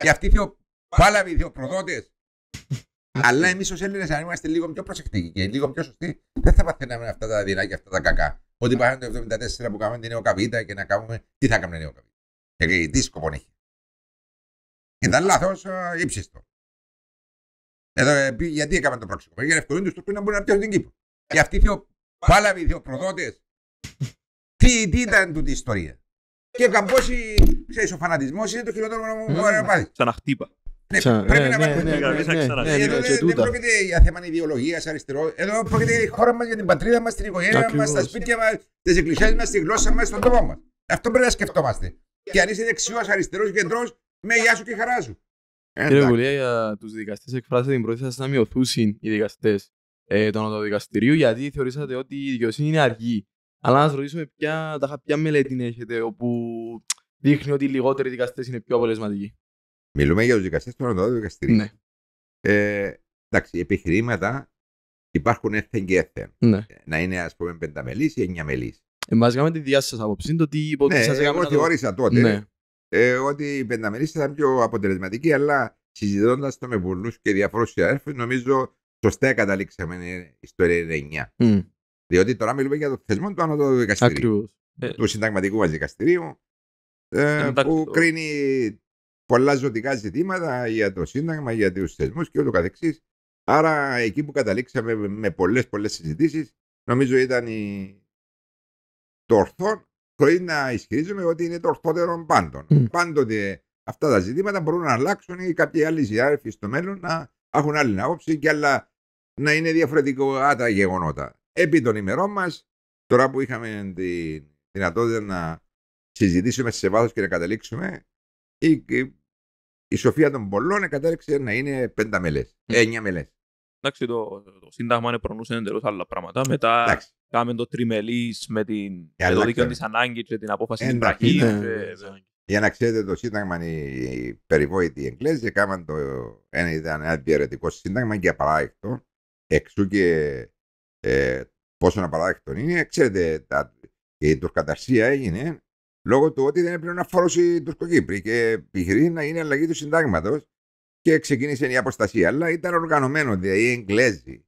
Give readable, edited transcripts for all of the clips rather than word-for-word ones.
Και αυτοί δύο πάλαβοι, δύο προδότες. Αλλά εμείς ως Έλληνες, αν είμαστε λίγο πιο προσεκτικοί και λίγο πιο σωστοί, δεν θα παθαίναμε αυτά τα δεινά και αυτά τα κακά. Ότι πάμε το 1974 που κάνουμε την νεοκαπίτα και να κάνουμε. Τι θα κάνουμε νεοκαπίτα. Και τι σκοπό έχει. Ήταν λάθος ύψιστο. Εδώ, γιατί έκαμε το πρόξιμο. Για να ευκολύνουν τους Τούρκους να μπορούν να πιάσουν την Κύπρο. Και αυτοί δύο πάλαβοι, δύο προδότες. Τι ήταν τούτη η ιστορία. Και ο Καμπόση, ξέρεις, ο φανατισμός είναι το χειρότερο που μπορεί να πάθει. Σαν να χτύπα. Πρέπει να μάθουμε. Εδώ δεν πρόκειται για θέμα ιδεολογίας, αριστερό. Εδώ πρόκειται για τη χώρα μας, για την πατρίδα μας, την οικογένεια μας, τα σπίτια μας, τις εκκλησίες μας, τη γλώσσα μας, στον τόπο μας. Αυτό πρέπει να σκεφτόμαστε. Και αν είσαι δεξιός, αριστερός, κεντρός, με γεια σου και χαρά σου. Κύριε Βουλία, για τους δικαστές εκφράσατε την πρόθεση σας να μειωθούν οι δικαστές των οδοδικαστηρίου, γιατί θεωρήσατε ότι η δικαιοσύνη είναι αργή. Αλλά να σας ρωτήσουμε ποια μελέτη έχετε όπου δείχνει ότι οι λιγότεροι δικαστές είναι πιο αποτελεσματικοί. Μιλούμε για τους δικαστές των οδοδικαστηρίου. Ναι. Εντάξει, επιχειρήματα υπάρχουν έθεν και έθεν. Ναι. Να είναι, ας πούμε, 5 ή 9. Μας κάνουμε τη διά σας άποψη, το τι σας έκαμε. Εγώ θεώρησα τότε ότι οι 5 ήταν πιο αποτελεσματικοί, αλλά συζητώντας το με πολλούς και διαφορούς συναδέλφους, νομίζω σωστά καταλήξαμε στο 9. Διότι τώρα μιλούμε για το θεσμό του ανώτατου δικαστηρίου. Του συνταγματικού μας δικαστηρίου, που κρίνει πολλά ζωτικά ζητήματα για το Σύνταγμα, για τους θεσμούς και ούτω καθεξής. Άρα εκεί που καταλήξαμε με πολλές συζητήσεις, νομίζω ήταν το ορθό, χωρίς να ισχυρίζουμε ότι είναι το ορθότερο πάντων. Πάντοτε αυτά τα ζητήματα μπορούν να αλλάξουν ή κάποιοι άλλοι συνάδελφοι στο μέλλον να έχουν άλλη άποψη και άλλα να είναι διαφορετικά τα γεγονότα. Επί των ημερών μας, τώρα που είχαμε τη δυνατότητα να συζητήσουμε σε βάθος και να καταλήξουμε, η σοφία των πολλών κατάληξε να είναι 5 μελές, 9 μελές. Εντάξει, το Σύνταγμα προνούσε εντελώς άλλα πράγματα. Μετά κάναμε το τριμελής με το δίκαιο της ανάγκης και την απόφαση της βραχής. Για να ξέρετε, το Σύνταγμα, οι περιβόητοι Εγγλέζοι έκαναν ήταν ένα διαιρετικό Σύνταγμα και απαράδεκτο. Εξού και πόσο απαράδεκτο είναι. Ξέρετε, η τουρκαταρσία έγινε λόγω του ότι δεν έπρεπε να φόρωσε οι Τουρκοκύπροι και επιχειρεί να είναι αλλαγή του συντάγματος και ξεκίνησε η αποστασία. Αλλά ήταν οργανωμένο, δηλαδή οι Εγγλέζοι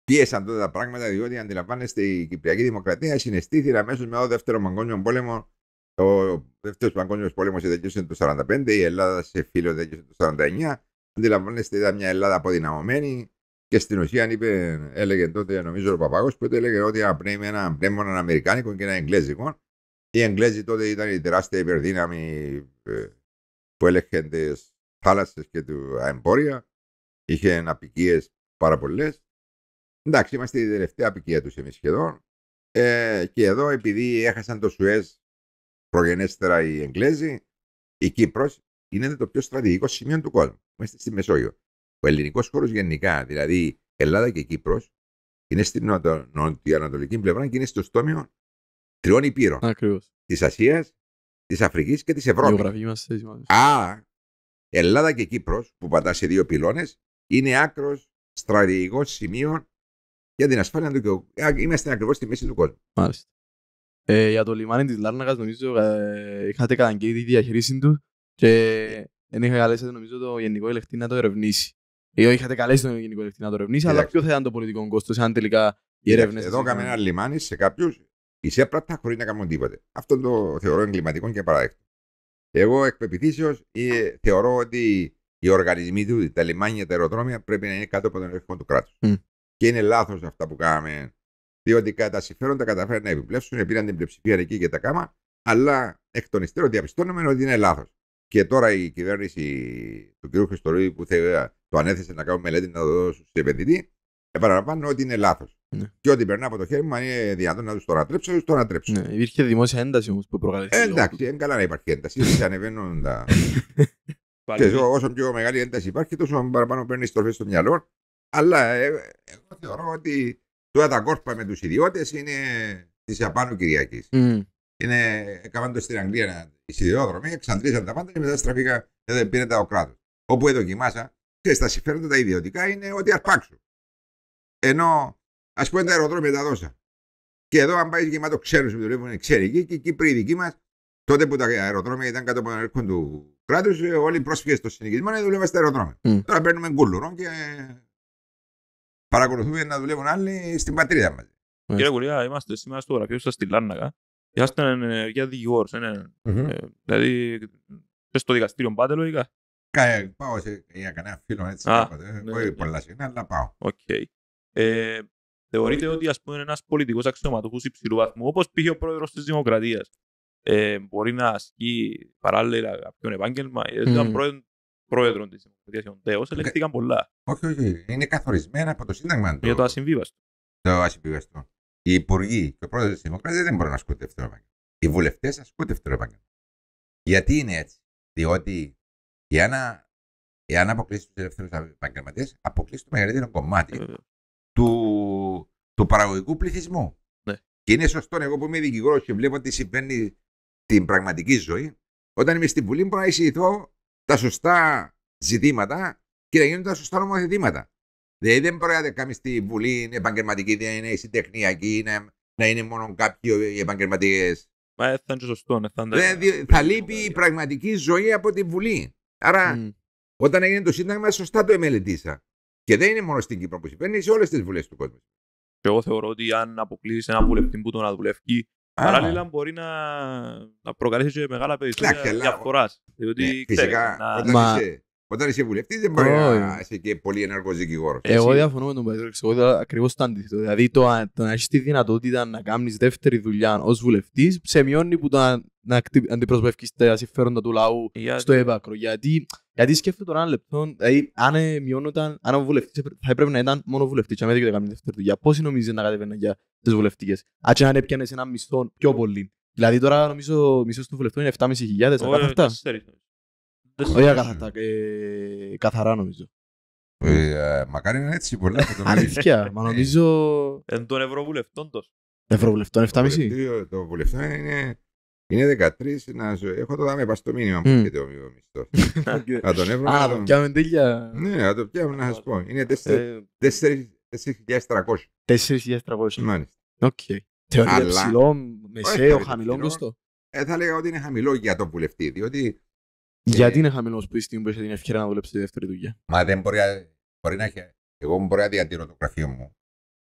πίεσαν τότε τα πράγματα, διότι αντιλαμβάνεστε η Κυπριακή Δημοκρατία συναισθήθη αμέσως με το Δεύτερο Παγκόσμιο Πόλεμο. Ο Δεύτερος Παγκόσμιος Πόλεμος τελείωσε το 1945, η Ελλάδα σε φίλο τελείωσε το 1949. Αντιλαμβάνεστε, ήταν μια Ελλάδα αποδυναμωμένη. Και στην ουσία έλεγε τότε, νομίζω ο Παπάγος, που έλεγε ότι απνέει με ένα πνεύμα αμερικάνικο και ένα εγγλέζικο. Οι Εγγλέζοι τότε ήταν η τεράστια υπερδύναμη που έλεγχε τις θάλασσες και τα εμπόρια. Είχε απικίες πάρα πολλές. Εντάξει, είμαστε η τελευταία απικία τους εμείς σχεδόν. Και εδώ, επειδή έχασαν το Σουέζ προγενέστερα οι Εγγλέζοι, η Κύπρος είναι το πιο στρατηγικό σημείο του κόσμου. Είμαστε στη Μεσόγειο. Ο ελληνικός χώρος γενικά, δηλαδή Ελλάδα και Κύπρος, είναι στην νοτιοανατολική πλευρά και είναι στο στόμιο 3 υπήρων. Της Ασίας, της Αφρικής και της Ευρώπης. Ελλάδα και Κύπρος, που πατά σε 2 πυλώνες, είναι άκρος στρατηγικό σημείο για την ασφάλεια του και είμαστε ακριβώς στη μέση του κόσμου. Μάλιστα. Για το λιμάνι της Λάρνακας, νομίζω είχατε καταγγείλει τη διαχείριση του και δεν είχα καλέσει, νομίζω, το Γενικό Ελεκτή να το ερευνήσει. Είχατε καλέσει τον Γενικό Ελεκτή να το ερευνήσει, αλλά ποιο θα ήταν το πολιτικό κόστος, αν τελικά οι έρευνες. Εδώ κάνουμε ένα λιμάνι σε κάποιους εισέπρατα χωρίς να κάνουν τίποτε. Αυτό το θεωρώ εγκληματικό και απαράδεκτο. Εγώ εκ πεποιθήσεως θεωρώ ότι οι οργανισμοί του, τα λιμάνια, τα αεροδρόμια πρέπει να είναι κάτω από τον ελεγχό του κράτους. Και είναι λάθος αυτά που κάναμε, διότι τα συμφέροντα καταφέρουν να επιπλέψουν, πήραν την πλειοψηφία εκεί και τα κάμα, αλλά εκ των υστέρων διαπιστώνουμε ότι είναι λάθος. Και τώρα η κυβέρνηση του κ. Χριστορίδη που το ανέθεσε να κάνουμε μελέτη να το δώσουν σε επενδυτή, επαναλαμβάνω ότι είναι λάθος. Και ό,τι περνά από το χέρι μου, αν είναι δυνατόν να του το ανατρέψω, το ανατρέψω. Υπήρχε δημόσια ένταση όμως που προκαλέσει. Εντάξει, είναι καλά να υπάρχει ένταση. Ανεβαίνουν τα. Όσο πιο μεγάλη ένταση υπάρχει, τόσο παραπάνω παίρνει στροφές στο μυαλό. Αλλά εγώ θεωρώ ότι τώρα τα κόρπα με τους ιδιώτες είναι της απάνω Κυριακής. Έκαναν το στην Αγγλία οι σιδηρόδρομοι, εξαντλήσαν τα πάντα και μετά στραφήκα, πήρε τα ο κράτος. Όπου δοκιμάσα, και στα συμφέροντα τα ιδιωτικά είναι ότι αρπάξουν. Ενώ, ας πούμε, τα αεροδρόμια τα δώσα. Και εδώ, αν πάει γεμάτο ξένους που δουλεύουν, ξέρει εκεί, και οι Κύπροι δικοί μας τότε που τα αεροδρόμια ήταν κάτω από τον έλεγχο του κράτους, όλοι οι πρόσφυγες στο συνοικισμό δουλεύαν στα αεροδρόμια. Τώρα παίρνουμε κούλουρο και παρακολουθούμε να δουλεύουν άλλοι στην πατρίδα μας. Κύριε Κουλιά, είμαστε σήμερα στο γραφείο σας στη Λάρνακα. Είσαστε για δικηγόρος. Δηλαδή, στο δικαστήριο πάτε λογικά. Πάω για κανένα φίλο έτσι. Όχι πολλά συχνά, αλλά πάω. Θεωρείτε ότι ας πούμε ένας πολιτικός αξιωματούχος υψηλού βαθμού, όπως πήγε ο πρόεδρος της Δημοκρατίας, μπορεί να ασκεί παράλληλα κάποιον επάγγελμα? Ήταν πρόεδρο της Δημοκρατίας ο Ντέος, ελέγχθηκαν πολλά. Όχι, είναι καθορισμένα από το Σύνταγμα. Για το ασυμβίβαστο. Το ασυμβίβαστο. Οι υπουργοί και ο πρόεδρος της Δημοκρατίας δεν μπορούν να ασκούν δεύτερο επάγγελμα. Οι βουλευτές ασκούν δεύτερο επάγγελμα. Γιατί είναι έτσι? Διότι εάν αποκλείσει τους ελεύθερους επαγγελματίες, αποκλείσει το μεγαλύτερο κομμάτι του παραγωγικού πληθυσμού. Ναι. Και είναι σωστό, εγώ που είμαι δικηγόρος και βλέπω τι συμβαίνει στην πραγματική ζωή, όταν είμαι στην Βουλή μπορώ να εισηγηθώ τα σωστά ζητήματα και να γίνουν τα σωστά νομοθετήματα. Δηλαδή δεν μπορεί να κάνει στη Βουλή είναι επαγγελματική, δεν είναι συντεχνιακή, να είναι μόνο κάποιοι επαγγελματίες. Μα θα είναι σωστό. Θα λείπει η πραγματική ζωή από τη Βουλή. Άρα, όταν έγινε το Σύνταγμα, σωστά το εμελετήσα. Και δεν είναι μόνο στην Κύπρο που συμβαίνει, σε όλες τις βουλές του κόσμου. Και εγώ θεωρώ ότι αν αποκλείσεις έναν βουλευτή που τον αδουλεύει, παράλληλα μπορεί να προκαλέσει και μεγάλα περισσότερα διαφθοράς. Φυσικά, όταν είσαι βουλευτής δεν μπορεί να είσαι και πολύ ενεργός δικηγόρος. Εγώ διαφωνώ με τον Πέτρο, εγώ ακριβώς το αντίθετο. Δηλαδή το να έχεις τη δυνατότητα να κάνεις δεύτερη δουλειά ως βουλευτής σε μειώνει που να αντιπροσωπεύεις τα συμφέροντα του λαού στο έπακρο. Γιατί σκέφτομαι τώρα ένα λεπτό, δηλαδή αν ο βουλευτής θα έπρεπε να ήταν μόνο βουλευτής και να μην έκανε δεύτερη δουλειά, πόσοι νομίζεις να κατεβαίνουν για τις βουλευτικές? Αν αν έπιανες ένα μισθό πιο πολύ. Δηλαδή τώρα νομίζω ο μισθός του βουλευτών είναι 7.500, ακάθαρτα. Όχι ακάθαρτα, καθαρά νομίζω. Μακάρι είναι έτσι πολλά. Αλήθεια, μα νομίζω... Εν των ευρωβουλευτών τόσο. Ευρωβουλευτών 7.500. Το βουλευτών είναι 13, έχω το δάμε πας στο μήνυμα που έρχεται ο μισθός. Να τον έβρω. Α, το πιάμε τέλεια. Ναι, να το πιάμε να σας πω. Είναι 4.300. 4.300. Μάλιστα. Οκ. Θεωρείται ψηλό, μεσαίο, χαμηλό μισθό? Θα λέγα ότι είναι χαμηλό για τον βουλευτή, διότι... Γιατί είναι χαμηλός που η στιγμή που έχει την ευκαιρία να δουλέψει τη δεύτερη δουλειά? Μα δεν μπορεί να έχει... Εγώ μπορεί να διατηρώ το γραφείο μου.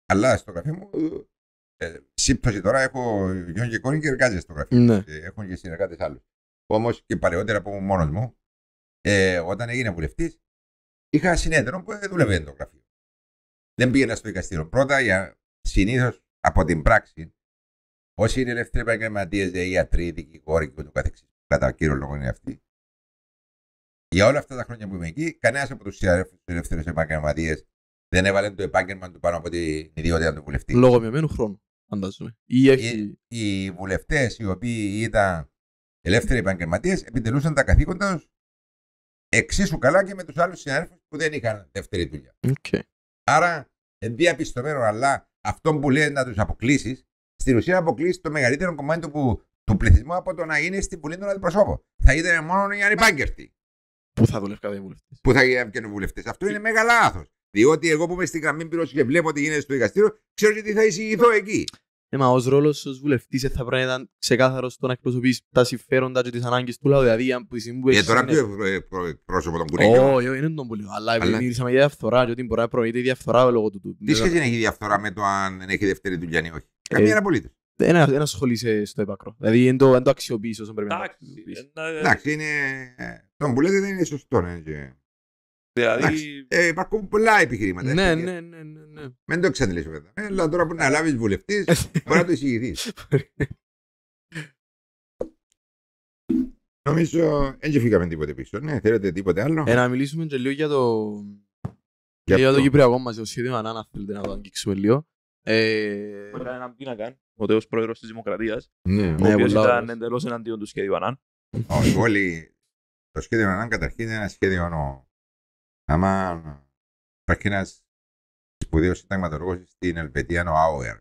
Αλλά στο γραφείο μου... Σύμπτωση τώρα έχω γιον και κόρη και εργάζεται στο γραφείο. Ναι. Έχουν και συνεργάτες άλλους. Όμως και παλαιότερα από μόνος μου, όταν έγινε βουλευτής, είχα συνέδριο που δούλευε το γραφείο. Δεν πήγαινα στο δικαστήριο. Πρώτα, συνήθως από την πράξη, όσοι είναι ελεύθεροι επαγγελματίες, ιατροί, δικηγόροι και ούτω καθεξής, κατά κύριο λόγο είναι αυτοί. Για όλα αυτά τα χρόνια που είμαι εκεί, κανένας από τους ελεύθερους επαγγελματίες δεν έβαλε το επάγγελμα του πάνω από την ιδιότητα του βουλευτή. Λόγω μειωμένου χρόνου, φαντάζομαι. Οι βουλευτές οι οποίοι ήταν ελεύθεροι επαγγελματίες επιτελούσαν τα καθήκοντα τους εξίσου καλά και με τους άλλους συνάδελφους που δεν είχαν δεύτερη δουλειά. Okay. Άρα, διαπιστωμένο, αλλά αυτό που λέει να τους αποκλείσεις, στην ουσία αποκλείσεις το μεγαλύτερο κομμάτι του πληθυσμού από το να είναι στην Βουλή των Αντιπροσώπων. Θα ήταν μόνο οι ανυπάγγελτοι. Πού θα δουλεύουν οι βουλευτές? Πού θα γίνουν βουλευτές? Αυτό είναι μεγάλο λάθος. Διότι εγώ που είμαι στην γραμμή πυρός και βλέπω τι γίνεται στο δικαστήριο, ξέρω ότι θα εισηγηθώ εκεί. Μα ως ρόλος ως βουλευτής θα πρέπει να ήταν ξεκάθαρος στο να εκπροσωπείς τα συμφέροντα και τις ανάγκες του λαού. Δηλαδή, αν που τώρα ποιο πρόσωπο τον Κουρίγιο? Όχι, είναι τον Κουρίγιο. Αλλά επειδή μιλήσαμε για διαφθορά, και ότι μπορεί να προηγείται η διαφθορά λόγω του. Τι σχέση έχει η διαφθορά με το αν δεν έχει δεύτερη δουλειά ή όχι? Καμία απολύτως. Δεν ασχολείσαι στο έπακρο. Δηλαδή, δεν το αξιοποιείς όσο πρέπει να το αξιοποιείς. Εντάξει, τον που λέτε δεν είναι σωστό. Δηλαδή... υπάρχουν πολλά επιχειρήματα. Ναι. Μην το εξαντλήσω βέβαια. Αλλά τώρα που να λάβεις βουλευτής, μπορεί να το εισηγηθείς. Νομίζω δεν φύγαμε τίποτε πίσω. Ναι, θέλετε τίποτε άλλο? Να μιλήσουμε και λίγο για το Κυπριακό μας, το σχέδιο Ανάνα, θέλετε να το αγγίξουμε λίγο. Μετά έναν πίνακα, ο τέος πρόεδρος της Δημοκρατίας, ο οποίος ήταν εντελώς εναντίον του σχέδιου Ανάν. Όλοι, το σχέδιο Ανάν καταρχήν είναι ένα σχέδιο άμα υπάρχει ένας σπουδαίος συνταγματολόγος στην Ελβετία, ο Άουερ,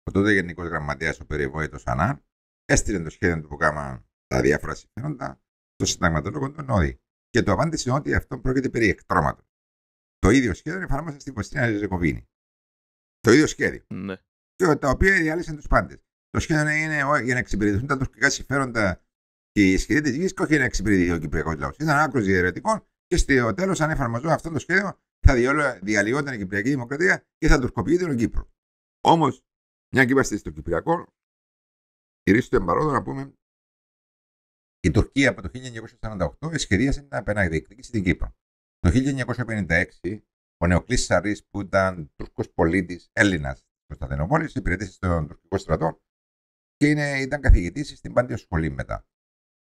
ο τότε γενικός γραμματέας ο περιβόητος Ανάν, έστειλε το σχέδιο του που κάμα τα διάφορα συμφέροντα στο συνταγματολόγο του Νόδη και το απάντησε ότι αυτό πρόκειται περί εκτρώματος. Το ίδιο σχέδιο εφαρμόζεται στην Βοστινία Ριζεκοβίνη. Το ίδιο σχέδιο. Ναι. Τα οποία διάλυσαν τους πάντες. Το σχέδιο είναι για να εξυπηρετηθούν τα τουρκικά συμφέροντα και η ισχυρή τη γη και όχι να εξυπηρετηθεί ο Κυπριακός λαός. Ήταν άκρως διαιρετικό και στο τέλος, αν εφαρμοζόταν αυτό το σχέδιο, θα διαλυόταν η Κυπριακή Δημοκρατία και θα τουρκοποιείται ο Κύπρο. Όμως, μια και είμαστε στο Κυπριακό, κυρίως στο εμπαρόδο να πούμε, η Τουρκία από το 1948 σχεδίασε να επαναδιεκδικήσει την Κύπρο. Το 1956, ο Νεοκλής Σαρής, που ήταν Τούρκος πολίτης Έλληνας της Κωνσταντινούπολης, υπηρέτησε στον τουρκικό στρατό και ήταν καθηγητής στην Πάντιο Σχολή μετά.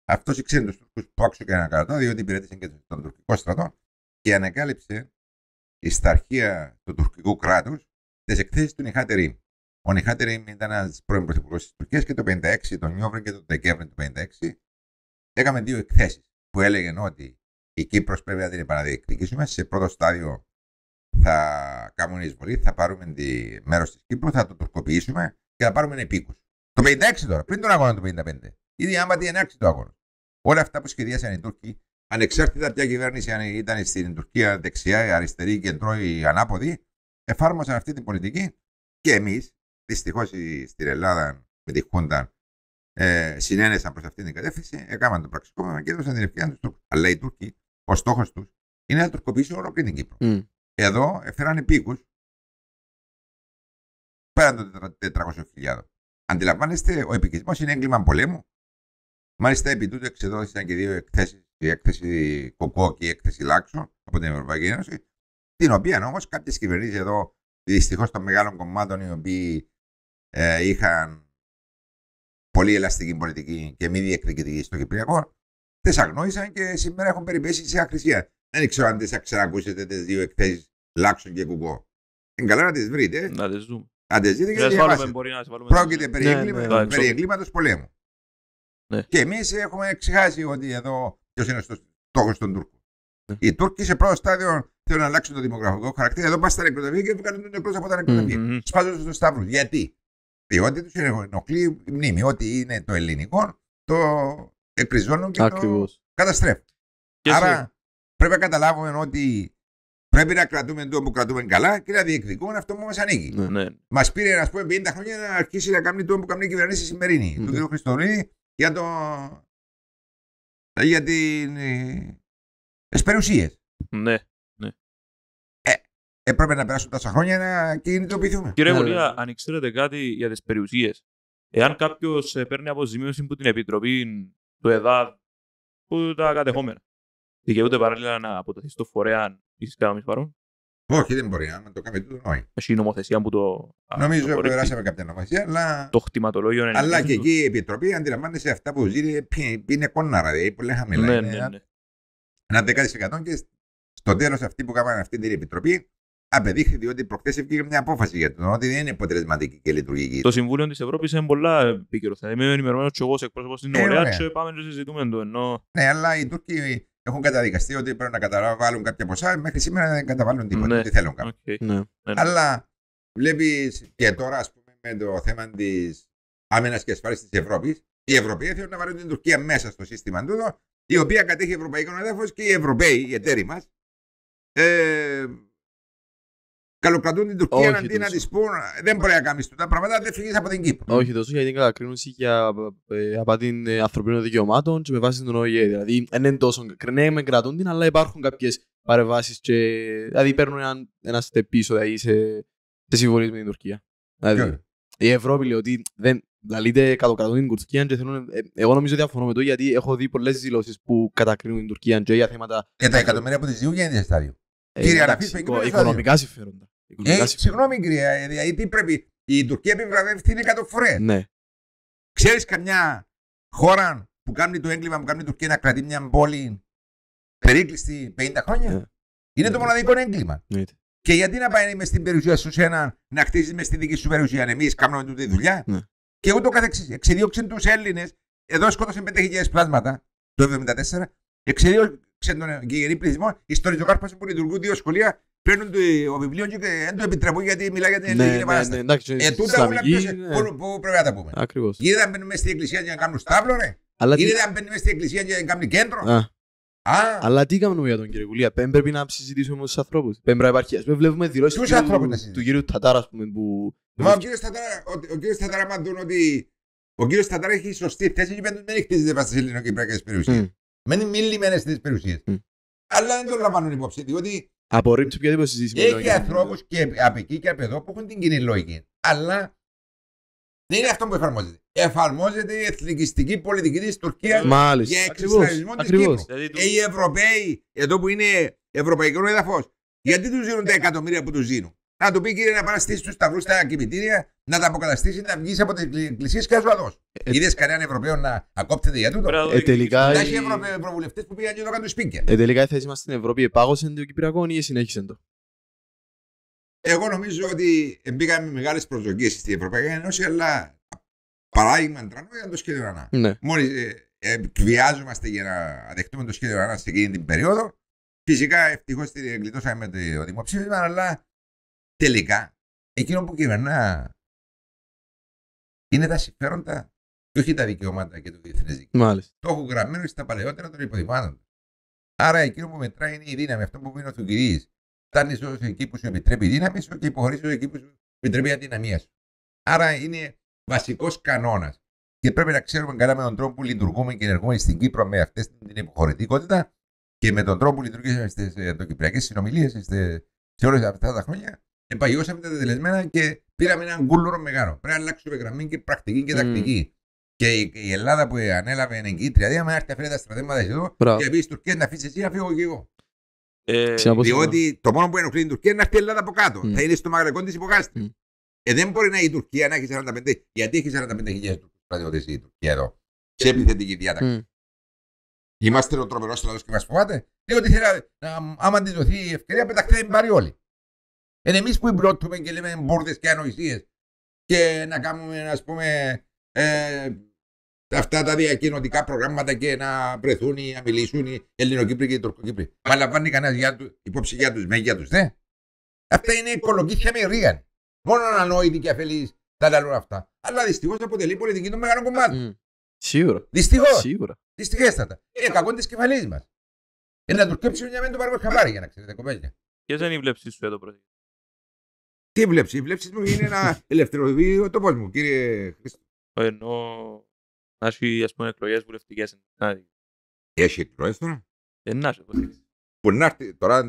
Αυτός ήξερε τους Τούρκους που άξιο και ανακατά, διότι υπηρέτησε και στον τουρκικό στρατό και ανακάλυψε στα αρχεία του τουρκικού κράτους τις εκθέσεις του Νιχάτε Ρήμ. Ο Νιχάτε Ρήμ ήταν ένας πρώην πρωθυπουργός της Τουρκίας και το 1956, τον Νιόβρη και τον Δεκέμβρη του 1956, έκαμε δύο εκθέσεις που έλεγαν ότι η Κύπρος πρέπει να την επαναδιεκδικήσουμε. Σε πρώτο στάδιο θα κάνουμε εισβολή, θα πάρουμε τη μέρος της Κύπρου, θα το τουρκοποιήσουμε και θα πάρουμε επίκους. Το 1956 τώρα, πριν τον αγώνα του 1955, ήδη άμπατη ενάρξη του αγώνα. Όλα αυτά που σχεδίασαν οι Τούρκοι, ανεξάρτητα ποια κυβέρνηση αν ήταν στην Τουρκία δεξιά, αριστερή, κεντρό ή ανάποδη, εφάρμοσαν αυτή την πολιτική και εμείς, δυστυχώς στην Ελλάδα με τη Χούντα, συνένεσαν προς αυτήν την κατεύθυνση, έκαναν το πραξικόπημα και έδωσαν την ευκαιρία στους Τούρκους. Αλλά οι Τούρκοι, ο στόχος τους είναι να τουρκοποιήσουν ολόκληρη την Κύπρο. Εδώ έφεραν επίκους πέραν των 400.000. Αντιλαμβάνεστε, ο επικισμός είναι έγκλημα πολέμου. Μάλιστα, επί τούτου εξεδόθησαν και δύο εκθέσεις, η έκθεση Κοκό και η έκθεση Λάξο από την Ευρωπαϊκή Ένωση, την οποία όμως κάποιες κυβερνήσεις εδώ, δυστυχώς των μεγάλων κομμάτων, οι οποίοι είχαν πολύ ελαστική πολιτική και μη διεκδικητική στο Κυπριακό, τις αγνόησαν και σήμερα έχουν περιπέσει σε ακρισία. Δεν ξέρω αν τις ξανακούσετε τις δύο εκθέσεις Λάξο και Κοκό. Είναι καλά να τις βρείτε. Να τις δούμε. Αν τις δείτε και τις διαβάσετε. Πρόκειται περί εγκλήματος πολέμου. Ναι. Και εμείς έχουμε ξεχάσει ότι εδώ ποιος είναι ο στόχος των Τούρκων. Οι Τούρκοι σε πρώτο στάδιο θέλουν να αλλάξουν το δημογραφικό χαρακτήρα. Εδώ πας στα νεκροταφεία και βγάλουν τον νεκρός από τα νεκροταφεία. Σπάζουν στους σταύρους. Γιατί? Διότι τους ενοχλεί η μνήμη. Ό,τι είναι το ελληνικό το εκκριζώνουν και το καταστρέφουν. Άρα πρέπει να καταλάβουμε ότι πρέπει να κρατούμε το που κρατούμε καλά και να διεκδικούμε αυτό που μας ανήκει. Μας πήρε, ας πούμε, 50 χρόνια να αρχίσει να κάνει το που κάνει η κυβέρνηση σημερινή. Του κ. Χριστοδουλίδη για τις περιουσίες. Ναι. Έπρεπε να περάσουν τόσα χρόνια να κινητοποιηθούμε. Κύριε Βολία, αν ξέρετε κάτι για τις περιουσίες, εάν κάποιος παίρνει αποζημίωση από την Επιτροπή του ΕΔΑΔ που τα κατεχόμενα, δικαιούται παράλληλα να αποτεθεί στο φορέα της κανονής παρόν? Όχι, δεν μπορεί να το κάνει τούτο, όχι. Έχει νομοθεσία που το. Νομίζω ότι περάσαμε κάποια νομοθεσία, αλλά. Το χτιματολόγιο είναι. Αλλά και εκεί η Επιτροπή αντιλαμβάνεσαι αυτά που ζει είναι κόναρα, δηλαδή πολύ χαμηλά. Ναι. Ένα 10% και στο τέλος αυτοί που κάνανε αυτή την Επιτροπή απεδείχθη ότι προχθές έφυγε μια απόφαση για το ότι δεν είναι αποτελεσματική και λειτουργική. Το Συμβούλιο της Ευρώπης είναι πολλά επίκαιρο. Θα είμαι ενημερωμένος και εγώ σε εκπρόσωπος στην Ωραία και πάμε και συζητούμε το ενώ. Ναι, αλλά οι Τούρκοι έχουν καταδικαστεί ότι πρέπει να καταβάλουν κάποια ποσά. Μέχρι σήμερα δεν καταβάλουν τίποτα. Ναι. Δεν θέλουν κάποιο. Okay. Ναι. Αλλά βλέπεις και τώρα, ας πούμε, με το θέμα της άμυνας και ασφάλισης της Ευρώπης, οι Ευρωπαίοι θέλουν να βάλουν την Τουρκία μέσα στο σύστημα τούτο, η οποία κατέχει ευρωπαϊκό έδαφος και οι Ευρωπαίοι, οι εταίροι μας, καλοκρατούν την Τουρκία αντί να της πούν δεν μπορεί να κάνεις τα πράγματα, δεν φύγεις από την Κύπρο. Όχι τόσο για την κατακρίνωση για απάτη ανθρωπίνων δικαιωμάτων και με βάση τον ΟΗΕ. Δηλαδή, δεν είναι τόσο. Ναι, με κρατούν την, αλλά υπάρχουν κάποιες παρεμβάσεις και. Δηλαδή, παίρνουν ένα step πίσω δηλαδή, σε συμφωνίες με την Τουρκία. Δηλαδή, η Ευρώπη λέει ότι δεν. Δηλαδή, κατοκρατούν την Τουρκία και θέλουν. Εγώ νομίζω ότι διαφωνώ με το γιατί έχω δει πολλές δηλώσεις που κατακρίνουν την Τουρκία και για θέματα. Και τα εκατομμύρια που τη ζητούν για στάδιο. Κύριε Αραφής, οικονομικά συμφέροντα. Συγγνώμη, κυρία, γιατί πρέπει. Η Τουρκία επιβραβεύει 100 φορές. Ναι. Ξέρεις καμιά χώρα που κάνει το έγκλημα που κάνει η Τουρκία να κρατεί μια πόλη περίκλειστη 50 χρόνια? Είναι το μοναδικό έγκλημα. Και γιατί να πάει μες στην περιουσία σου να χτίσεις μες στη δική σου περιουσία? Εμείς κάνουμε τούτη δουλειά. Και ούτω καθεξής. Εξεδίωξαν τους Έλληνες. Εδώ σκότωσαν 5.000 πλάσματα το 1974. Εξεδίωξαν τον γηγενή πληθυσμό. Οι ιστορικάρπασοι που λειτουργούν δύο σχολεία παίρνουν το βιβλίο και δεν το επιτρέπουν γιατί μιλάει για την ελληνική επανάσταση. Τούτα όλα που πρέπει να τα πούμε. Γίνεται να μπαίνουν μέσα στην εκκλησία για να κάνουν στάβλο, ρε. Γίνεται να μπαίνουν μέσα στην εκκλησία για να κάνουν κέντρο. Αλλά τι κάνουμε για τον κύριο Κουλία? Πρέπει να συζητήσουμε με τους ανθρώπους. Πρέπει να υπάρχει. Βλέπουμε δηλώσεις του κύριου Τατάρα. Μα ο κύριος Τατάρα, άμα δουν ότι Ο κύριος Τατάρα έχει σωστή θέση και δεν χτίζεται πάνω στις ελληνοκυπριακές περιουσίες. Μένει μη λιμένες στις περιουσίες. Αλλά δεν το λαμβάνουν υπόψη, διότι απορρίπτει οποιαδήποτε συζήτηση. έχει ανθρώπους και από εκεί και από εδώ που έχουν την κοινή λογική. Αλλά δεν είναι αυτό που εφαρμόζεται. Εφαρμόζεται η εθνικιστική πολιτική της Τουρκίας για εξισλαμισμό της Κύπρου. Οι Ευρωπαίοι, εδώ που είναι ευρωπαϊκό έδαφος, γιατί τους δίνουν τα εκατομμύρια που τους δίνουν? Να του πει, κύριε, να πάει να στήσει τους σταυρούς στα κημητήρια, να τα αποκαταστήσει, να βγεις από τις εκκλησίες και να σου δώσει. Είδες κανέναν Ευρωπαίο να ακόπτεται για τούτο? Τελικά έχει ευρωβουλευτές που πήγαν και το κάνουν σπίτια. Τελικά η θέση μας στην Ευρώπη επάγωσε το Κυπριακό ή συνέχισε το? Εγώ νομίζω ότι μπήκαμε μεγάλες προσδοκίες στην Ευρωπαϊκή Ένωση, αλλά παράδειγμα τρανό ήταν το σχέδιο ΑΝΑ. Ναι. Μόλις βιάζομαστε για να δεχτούμε το σχέδιο ΑΝΑ σε εκείνη την περίοδο. Φυσικά ευτυχώς γλιτώσαμε με το δημοψήφισμα, αλλά τελικά εκείνο που κυβερνά είναι τα συμφέροντα και όχι τα δικαιώματα και το διεθνές δίκαιο. Το έχω γραμμένο στα παλαιότερα των υποδημάτων. Άρα εκείνο που μετράει είναι η δύναμη, αυτό που είναι ο Θουκυδής. Φτάνεις όσο εκεί που σου επιτρέπει η δύναμη σου και υποχωρείς όσο εκεί που σου επιτρέπει η αδυναμία σου. Άρα είναι βασικός κανόνας. Και πρέπει να ξέρουμε καλά με τον τρόπο που λειτουργούμε και ενεργούμε στην Κύπρο με αυτή την υποχωρητικότητα και με τον τρόπο που λειτουργήσαμε στις κυπριακές συνομιλίες σε όλες αυτά τα χρόνια. Επαγιώσαμε τα τελεσμένα και πήραμε έναν κούλουρο μεγάλο. Πρέπει να αλλάξουμε γραμμή και πρακτική και τακτική. Και η Ελλάδα που ανέλαβε εγκύτρια, δηλαδή, να έρθει να φέρει τα στρατεύματα εδώ και πει: Τουρκία να αφήσει εσύ, να φύγω και εγώ. Διότι το μόνο που ενοχλεί την Τουρκία είναι να έρθει η Ελλάδα από κάτω. Θα είναι στο μαγρεκόν τη υποκάστη. Δεν μπορεί να η Τουρκία να έχει 45. Γιατί έχει 45.000 στρατιώτες η Τουρκία εδώ, σε επιθετική διάταξη. Είμαστε ο τρομερός στρατός και μας φοβάται. Διότι άμα τη δοθεί η ευκαιρία, πεταχτεί να πάρει όλοι. Είναι εμείς που εμπλώττουμε και λέμε μπουρδες και ανοησίες και να κάνουμε, ας πούμε, αυτά τα διακοινωτικά προγράμματα και να βρεθούν ή να μιλήσουν οι Ελληνοκύπροι και οι Τουρκοκύπροι. Μα λαμβάνει κανένα υπόψη για τους με, για τους δε. Αυτά είναι οικολογική με ρίγαν. Μόνο ανόητοι και αφελείς τα λαλούν αυτά. Αλλά δυστυχώς αποτελεί πολιτική των μεγάλων κομμάτων. Σίγουρα. Δυστυχώς. Σίγουρα. Δυστυχέστατα. Είναι κακό της κεφαλής μας. Να τουρκέψουμε μια μεν το πάρουμε χαμπάρι για να ξέρετε, κοπέλια. Ποιες είναι οι βλέψεις σου εδώ, Πρόεδρε? Τι βλέψεις? Οι βλέψεις μου είναι να ελευθερωθεί ο τόπος μου, κύριε Χρήστο. Ενώ να έχει, ας πούμε, εκλογές βουλευτικές. Έχει εκλογές τώρα? Να έχει, που να έρθει τώρα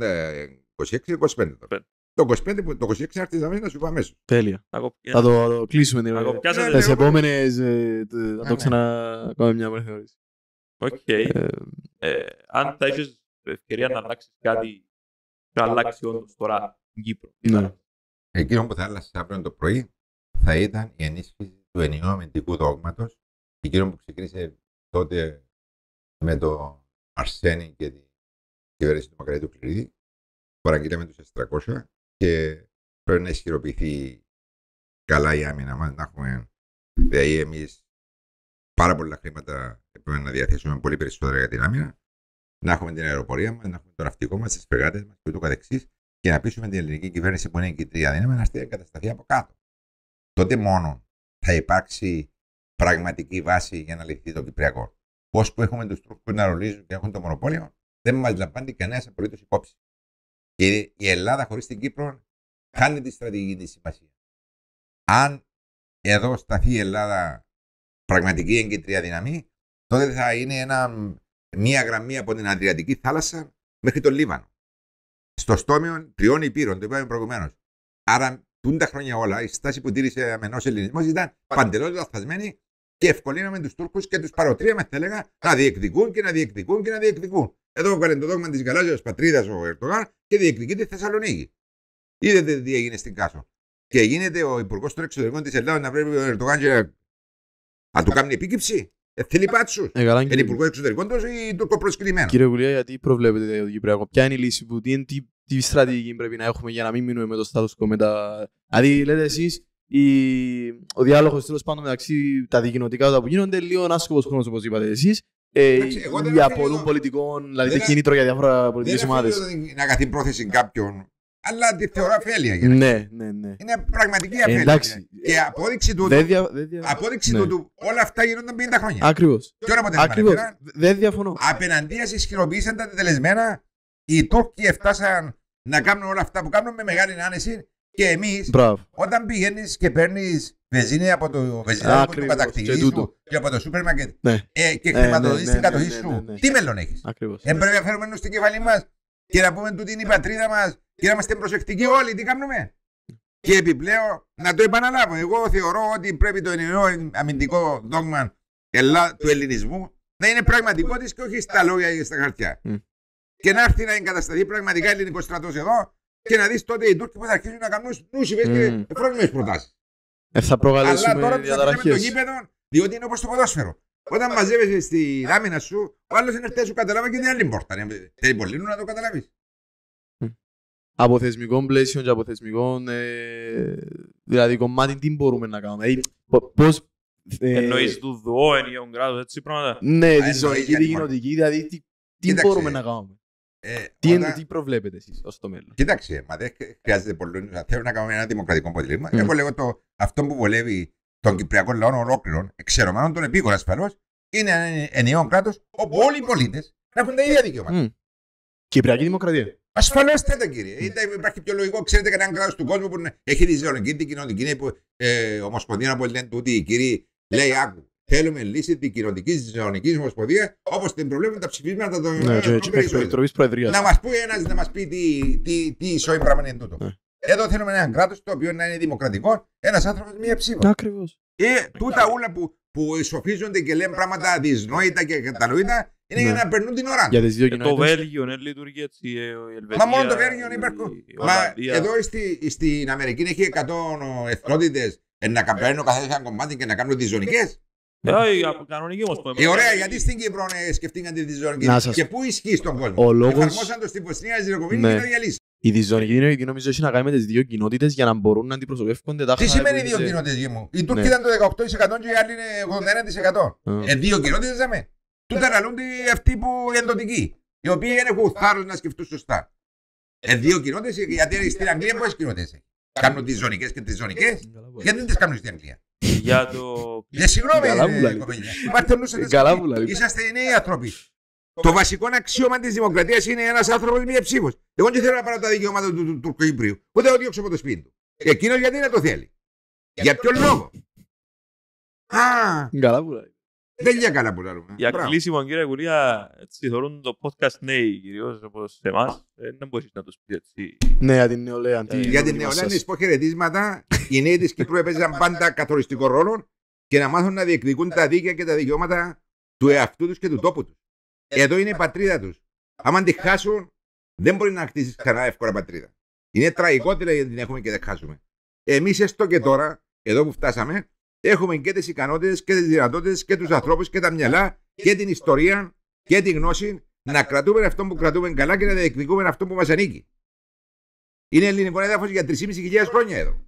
26-25 τώρα. Το 26 να έρθει να σου πω αμέσως. Τέλεια. Θα το κλείσουμε τις επόμενες, θα το ξανακάμε μια μόνη θεώρηση. Οκ. Αν θα έχεις ευκαιρία να αλλάξεις κάτι, να αλλάξει όντως τώρα στην Κύπρο. Εκείνο που θα άλλασε αύριο το πρωί θα ήταν η ενίσχυση του ενιαίου αμυντικού δόγματος. Εκείνο που ξεκίνησε τότε με το Αρσένη και την κυβέρνηση του Μακαρίτου Κληρίδη. Παραγγείλαμε τους 400 και πρέπει να ισχυροποιηθεί καλά η άμυνα μας. Να έχουμε δηλαδή εμείς πάρα πολλά χρήματα πρέπει να διαθέσουμε πολύ περισσότερα για την άμυνα. Να έχουμε την αεροπορία μας, να έχουμε το ναυτικό μας, τις φρεγάτες μας και ούτω καθεξής. Και να πείσουμε την ελληνική κυβέρνηση που είναι εγκυτρία δύναμη να εγκατασταθεί από κάτω. Τότε μόνο θα υπάρξει πραγματική βάση για να λυθεί το Κυπριακό. Πώς που έχουμε τους Τούρκους να ρολίζουν και έχουν το μονοπόλιο, δεν μας λαμβάνει κανένας απολύτως υπόψη. Και η Ελλάδα χωρίς την Κύπρο χάνει τη στρατηγική της σημασία. Αν εδώ σταθεί η Ελλάδα πραγματική εγκυτρία δύναμη, τότε θα είναι μία γραμμή από την Αδριατική θάλασσα μέχρι το Λίβανο. Στο στόμιο 3 υπήρων, το είπαμε προηγουμένως. Άρα, τούν τα χρόνια όλα, η στάση που τήρησε αμενός ελληνισμός ήταν παντελώς λαθασμένη και ευκολύναμε τους Τούρκους και τους παροτρίαμε, θα έλεγα, να διεκδικούν και να διεκδικούν και να διεκδικούν. Εδώ έβγαλε το δόγμα της γαλάζιας πατρίδας ο Ερντογάν και διεκδικεί τη Θεσσαλονίκη. Είδατε τι έγινε στην Κάσο. Και γίνεται ο Υπουργός των Εξωτερικών της Ελλάδας να πρέπει ο Ερντογάν να του κάνει επίκυψη. Θέλει πάτσους. Είναι Υπουργός Εξωτερικών τους ή τουρκοπροσκυνημένο. Κύριε Κουλία, γιατί προβλέπετε το Κυπριακό? Ποια είναι η λύση που τι στρατηγική πρέπει να έχουμε για να μην μείνουμε με το status quo μετά? Δηλαδή, λέτε εσείς, ο διάλογος τέλος πάντων μεταξύ τα δικοινοτικά που γίνονται λίγο άσκοπος χρόνος, όπως είπατε εσείς. Για πολλών πολιτικών, δηλαδή κίνητρο για διάφορα πολιτικές ομάδες. Δεν είναι να καθεί πρόθεση κάποιον, αλλά τη θεωρώ αφέλεια. Ναι. Είναι πραγματική αφέλεια. Και απόδειξη του όλα αυτά γίνονταν 50 χρόνια. Ακριβώς. Δεν διαφωνώ. Απέναντίας ισχυροποίησαν τα τελεσμένα. Οι Τούρκοι έφτασαν να κάνουν όλα αυτά που κάνουν με μεγάλη άνεση. Και εμείς, όταν πηγαίνεις και παίρνεις βενζίνη από το βενζινάδικο του κατακτητή σου και από το σούπερ μάρκετ και χρηματοδοτείς την κατοχή σου. Τι μέλλον έχεις? Πρέπει να φέρουμε νου στην κεφαλή μας και να πούμε τούτη είναι η πατρίδα μας και να είμαστε προσεκτικοί όλοι. Τι κάνουμε? Και επιπλέον, να το επαναλάβω, εγώ θεωρώ ότι πρέπει το ενιαίο αμυντικό δόγμα του ελληνισμού να είναι πραγματικό της και όχι στα λόγια ή στα χαρτιά. Και να έρθει να εγκατασταθεί πραγματικά ελληνικός στρατός εδώ και να δεις τότε οι Τούρκοι που θα αρχίσουν να κάνουν νούσιβες και φρόνιμες προτάσεις. Θα προκαλέσουμε αλλά τώρα διαταραχές. το γήπεδο, διότι είναι όπως το ποδόσφαιρο. Όταν μαζεύεσαι στην άμυνα σου, ο άλλος είναι έρθει να σου καταλάβει και την άλλη πόρτα. Θέλει πολύ να το καταλάβεις. Από θεσμικών πλαίσιων και από θεσμικών δηλαδή κομμάτι τι μπορούμε να κάνουμε. Πώς εννοείς του ΔΟ, ενιαίων κράτους, έτσι πράγματα. Ναι, τη ζωική, τη κοινοτική, δηλαδή τι μπορούμε να κάνουμε. Τι προβλέπετε εσείς ως το μέλλον? Κοίταξε, μα δεν χρειάζεται πολύ να θέλουμε να κάνουμε ένα δημοκρατικό αποτέλεσμα. Εγώ λέγω αυτό που βολεύει τον Κυπριακό λαό ολόκληρον, εξαιρωμένων των επίκων ασφαλώς, είναι ένα ενιαίο κράτος όπου όλοι οι πολίτες να έχουν τα ίδια δικαιώματα. Κυπριακή δημοκρατία. Ασφαλώς τέτοια, κύριε. Υπάρχει πιο λογικό, ξέρετε, κανέναν κράτος του κόσμου που έχει τη ζεωνική, την κοινωνική ομοσπονδία που λένε τούτοι οι κύριοι, λέει άκου. Θέλουμε λύση την κοινωνική ζεωνική ομοσπονδία όπως την προβλέπουν τα ψηφίσματα των Επιτροπής Προεδρίας. Να μας πει ένας, να μας πει τι ισόη πράγμα είναι τούτο. Εδώ θέλουμε έναν κράτος το οποίο να είναι δημοκρατικό, ένας άνθρωπος μία ψήφο. Ακριβώς. Τούτα όλα που ισοφίζονται και λένε πράγματα δυσνόητα και κατανοητά είναι για να περνούν την ώρα. Το Βέλγιο δεν λειτουργεί έτσι, η Ελβετία. Μα μόνο το Βέλγιο υπάρχει. Μα εδώ στην Αμερική έχει 100 εθνότητες να καπλώνουν ο καθένας ένα κομμάτι και να κάνουν διζωνικές. Κανονική όμως. Ωραία, γιατί στην Κύπρο σκεφτήκαν τη διζωνική και πού ισχύει στον κόσμο. Εφαρμόσαν το στην Βοσνία, Ζεργκοβίνη και το διαλύσαν. Η διζωνική νομίζω έχει να κάνει με τις δύο κοινότητες για να μπορούν να αντιπροσωπεύονται τα Τι σημαίνει δύο κοινότητες, γη μου? Οι Τούρκοι ήταν το 18% και οι άλλοι είναι 81%. Δύο κοινότητες δαμε. Τούτα αναλούνται αυτοί που είναι εντοτικοί, οι οποίοι δεν έχουν θάρρος να σκεφτούν σωστά. Δύο κοινότητες, γιατί στην Αγγλία πόσες κοινότητες έχει? Κάνουν τις ζωνικές και τις ζωνικές, γιατί δεν τις κάνουν στην Αγγλία? Για το... Συγγνώμη, κοπέλια. Είσαστε νέοι άνθρωποι. Το βασικό αξίωμα της δημοκρατίας είναι ένας άνθρωπος μία ψήφος. Εγώ δεν θέλω να πάρω τα δικαιώματα του Τουρκοκυπρίου, ούτε να διώξω από το σπίτι του. Εκείνος γιατί να το θέλει? Για ποιον λόγο? Δεν για καλά που λέμε. Για κλείσιμο, κύριε Κουλία, έτσι θεωρούν το podcast νέοι, κυρίως όπως σε εμάς, δεν μπορείς να τους πεις έτσι. Ναι, για την νεολαία. Για την νεολαία είναι υποχαιρετίσματα. Οι νέοι της Κύπρου έπαιζαν πάντα καθοριστικό ρόλο και να μάθουν να διεκδικούν τα δίκαια και τα δικαιώματα του εαυτού τους και του τόπου τους. Εδώ είναι η πατρίδα τους. Άμα τη χάσουν, δεν μπορεί να χτίσεις ξανά εύκολα πατρίδα. Είναι τραγικότερα γιατί την έχουμε και δεν χάσουμε. Εμείς έστω και τώρα, εδώ που φτάσαμε, έχουμε και τις ικανότητες και τις δυνατότητες και τους ανθρώπους και τα μυαλά και την ιστορία και τη γνώση να κρατούμε αυτό που κρατούμε καλά και να διεκδικούμε αυτό που μας ανήκει. Είναι ελληνικό έδαφος για 3.500 χρόνια εδώ.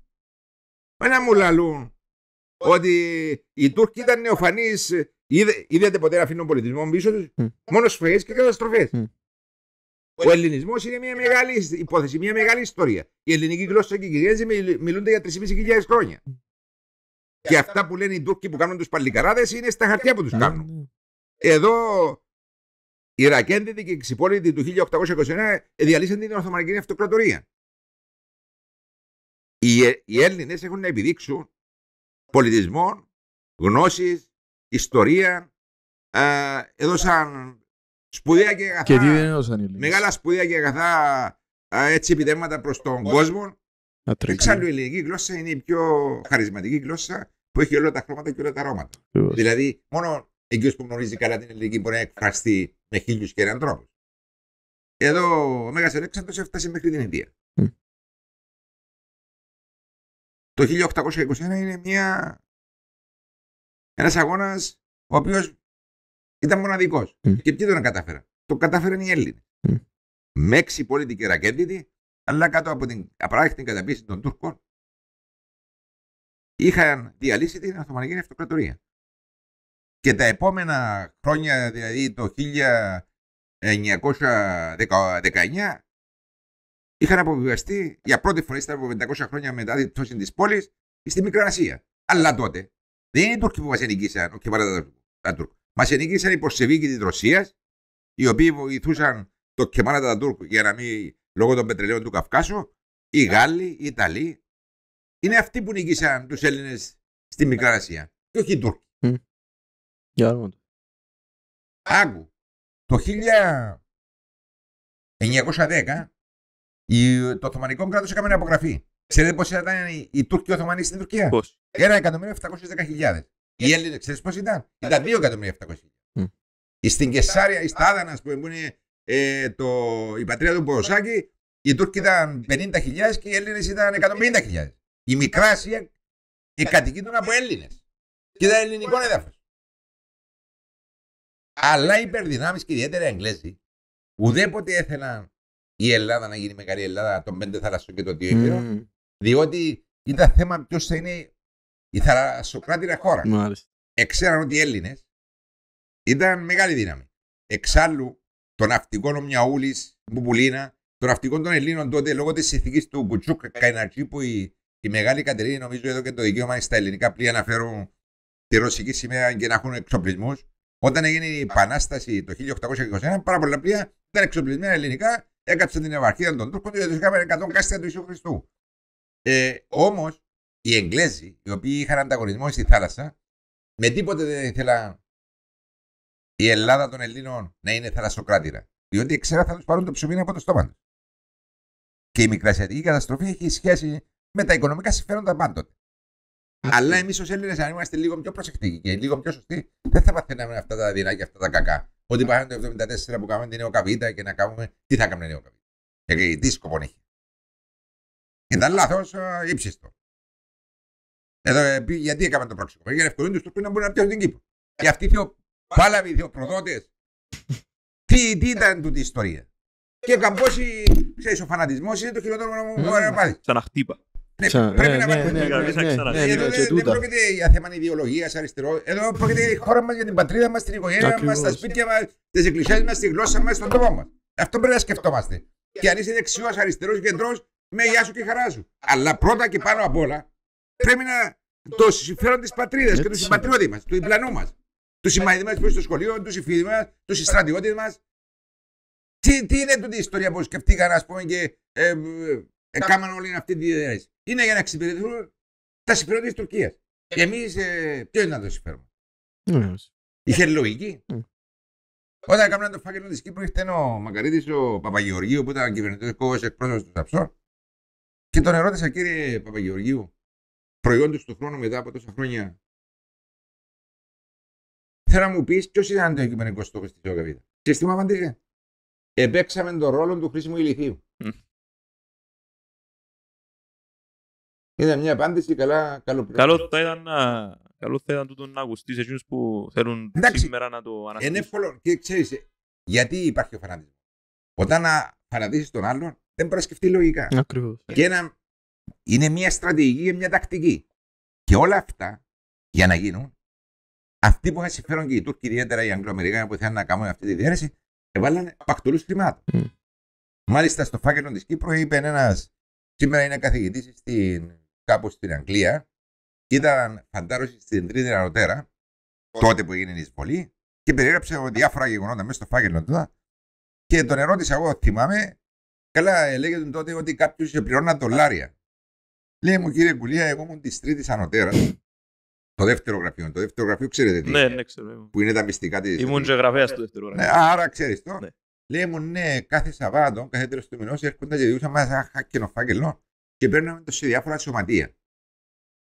Μα μου λαλούν ότι οι Τούρκοι ήταν νεοφανείς. Είδατε ποτέ να αφήνουν πολιτισμό πίσω τους? Μόνο σφαγές και καταστροφές. Ο ελληνισμός είναι μια μεγάλη υπόθεση, μια μεγάλη ιστορία. Η ελληνική γλώσσα και οι Κυριακές μιλούνται για 3.500 χρόνια. Και αυτά που λένε οι Τούρκοι που κάνουν τους παλικαράδες είναι στα χαρτιά που τους κάνουν. Εδώ οι Ρακέντιδοι και οι Ξυπόλοιτοι του 1821 διαλύσαν την Οθωμανική Αυτοκρατορία. Οι Έλληνες έχουν να επιδείξουν πολιτισμό, γνώσεις, ιστορία, έδωσαν σπουδαία και αγαθά. Και τι δεν έδωσαν οι Έλληνες? Μεγάλα σπουδαία και αγαθά έτσι επιτεύγματα προς τον κόσμο. Εξάλλου η ελληνική γλώσσα είναι η πιο χαρισματική γλώσσα που έχει όλα τα χρώματα και όλα τα αρώματα. Δηλαδή, μόνο εκείνος που γνωρίζει καλά την ελληνική μπορεί να εκφραστεί με 1001 τρόπους. Εδώ ο Μέγας Αλέξανδρος έφτασε μέχρι την Ινδία. Το 1821 είναι ένας αγώνας ο οποίος ήταν μοναδικός. Και ποιοι τον κατάφεραν? Το κατάφεραν οι Έλληνες. Με 6 πολιτικοί Ρακέντιδοι, αλλά κάτω από την απαράδεκτη καταπίεση των Τούρκων, είχαν διαλύσει την Οθωμανική Αυτοκρατορία. Και τα επόμενα χρόνια, δηλαδή το 1919, είχαν αποβιβαστεί για πρώτη φορά ύστερα από 500 χρόνια μετά την πτώση της πόλης στη Μικρά Ασία. Αλλά τότε δεν είναι οι Τούρκοι που μας ενοικήσαν, όχι παρά τα Τούρκ. Μας ενοικήσαν οι Πορσεβίκοι της Ρωσίας, οι οποίοι βοηθούσαν το Κεμάλα τα Τούρκ για να μην, λόγω των πετρελαίων του Καυκάσου, οι Γάλλοι, οι Ιταλοί. Είναι αυτοί που νικήσαν τους Έλληνες στη Μικρά Ασία. Και όχι οι Τούρκοι. Άκου. Το 1910 το Οθωμανικό κράτος έκαμε απογραφή. Ξέρετε πώς ήταν οι Τούρκοι Οθωμανοί στην Τουρκία? Πώς? 1.710.000. Οι Έλληνες, ξέρεις πώς ήταν? Ήταν 2.700.000. Στην Κεσάρια, στα Άδανα, που είναι η πατρίδα του Ποδοσάκη, οι Τούρκοι ήταν 50.000 και οι Έλληνες ήταν 150.000. Η Μικρά Ασία κατοικείται από Έλληνες. Και ήταν ελληνικό έδαφος. Αλλά οι υπερδυνάμεις και ιδιαίτερα οι Εγγλέζοι ουδέποτε έθελαν η Ελλάδα να γίνει μεγάλη Ελλάδα των 5 θαλασσών και των 2 ύπηρων, διότι ήταν θέμα ποιος θα είναι η θαλασσοκράτηρα χώρα. Εξέραν ότι οι Έλληνες ήταν μεγάλη δύναμη. Εξάλλου, το ναυτικό ο Μιαούλης, Μπουπουλίνα, το ναυτικό των Ελλήνων τότε λόγω της συνθήκης του Κουτσούκ Καϊναρτσί, που η Μεγάλη Κατερίνη νομίζω εδώ και το δικαίωμα στα ελληνικά πλοία να φέρουν τη ρωσική σημαία και να έχουν εξοπλισμούς. Όταν έγινε η Επανάσταση το 1821, πάρα πολλά πλοία ήταν εξοπλισμένα ελληνικά, έκαψαν την επαρχία των Τούρκων και του είχαμε 100 κάστια του Ιησού Χριστού. Όμως οι Εγγλέζοι, οι οποίοι είχαν ανταγωνισμό στη θάλασσα, με τίποτε δεν ήθελαν η Ελλάδα των Ελλήνων να είναι θαλασσοκράτηρα. Διότι εξέρα θα του πάρουν το ψωμί από το στόμα του. Και η μικρασιατική καταστροφή έχει σχέση με τα οικονομικά συμφέροντα πάντοτε. Αλλά εμείς ως Έλληνες, αν είμαστε λίγο πιο προσεκτικοί και λίγο πιο σωστοί, δεν θα παθαίναμε αυτά τα δεινά και αυτά τα κακά. Ότι πάμε το 1974 που κάνουμε την νεοκαπίτα και να κάνουμε. Τι θα κάνουμε νεοκαπίτα? Τι σκοπό έχει? Ήταν λάθος ύψιστο. Εδώ, γιατί έκαμε το πρόξιμο? Για να ευκολύνουν τους Τούρκους να μπορούν να πιάσουν την Κύπρο. Και αυτοί οι πάλαβοι, οι δύο προδότες. Τι ήταν τούτη η ιστορία? Και καμπόσι, ξέρεις, ο φανατισμός είναι το χειρότερο που μπορεί να πάθει. Σαν να χτύπα. Πρέπει να βάλουμε. Εδώ δεν πρόκειται για θέμα ιδεολογίας, αριστερό. Εδώ πρόκειται για η χώρα μας, για την πατρίδα μας, την οικογένεια μας, τα σπίτια μας, τις εκκλησίες μας, τη γλώσσα μας, τον τόπο μας. Αυτό πρέπει να σκεφτόμαστε. Και αν είσαι δεξιός, αριστερός, κεντρός, με γεια σου και χαρά σου. Αλλά πρώτα και πάνω απ' όλα πρέπει να το συμφέρον της πατρίδας και του συμπατριώτη μας, του διπλανού μας, του συμμαθητή μας που είναι στο σχολείο, του συμφίδη μας, του στρατιώτη μας. Τι είναι τούτη η ιστορία που σκεφτήκαν, ας πούμε, και έκαναν όλη αυτή τη διαδικασία? Είναι για να εξυπηρετούν τα συμφέροντα της Τουρκίας. Και εμείς, ποιο είναι να το συμφέρουμε? Είχε λογική. Όταν έκαναν το φάκελο της Κύπρου, ήρθε ο Μακαρίτης ο Παπαγεωργίου, που ήταν κυβερνητικός εκπρόσωπος του ΣΑΠΣΟ, και τον ερώτησα, κύριε Παπαγεωργίου, προϊόντος του χρόνου μετά από τόσα χρόνια, θέλω να μου πεις ποιος ήταν το οικουμενικό στόχος της ΟΚΑΒΙΔΑ? Και στη μου απαντήσε, επέξαμε τον ρόλο του χρήσιμου ηλιθίου. Ήταν μια απάντηση καλοπληρωμένη. Καλό θα ήταν τούτο να ακουστείς εκείνους που θέλουν σήμερα να το αναστήσουν. Είναι εύκολο και ξέρεις γιατί υπάρχει ο φανατισμός. Όταν φανατίσεις τον άλλον δεν μπορεί να σκεφτεί λογικά. Ακριβώς. Και είναι μια στρατηγική και μια τακτική. Και όλα αυτά για να γίνουν, αυτοί που είχαν συμφέρον και οι Τούρκοι, ιδιαίτερα οι Αγγλοαμερικάνοι που θέλουν να κάνουν αυτή τη διαίρεση, έβαλαν πακτολούς χρημάτων. Μάλιστα στο φάκελο της Κύπρου είπε ένας, σήμερα είναι καθηγητής κάπου στην Αγγλία, ήταν φαντάρωση στην Τρίτη Ανωτέρα, τότε που έγινε η εισβολή, και περιέγραψε διάφορα γεγονότα μέσα στο φάκελο του. Και τον ερώτησα εγώ, θυμάμαι, καλά, λέγεται τότε ότι κάποιος πληρώναν δολάρια. Λέει μου, κύριε Κουλία, εγώ ήμουν τη Τρίτη Ανωτέρα, το δεύτερο γραφείο. Το δεύτερο γραφείο ξέρετε τι? Ναι, ξέρω. Που είναι τα μυστικά της. Ήμουν και γραφέας του δεύτερου γραφείου. Άρα ξέρεις το. Ναι. Λέει μου, ναι, κάθε Σαββάτο, κάθε τέλος του μηνός έρχονταν και διούσαν μας ένα χάκκινο φάκελο και παίρναμε το σε διάφορα σωματεία.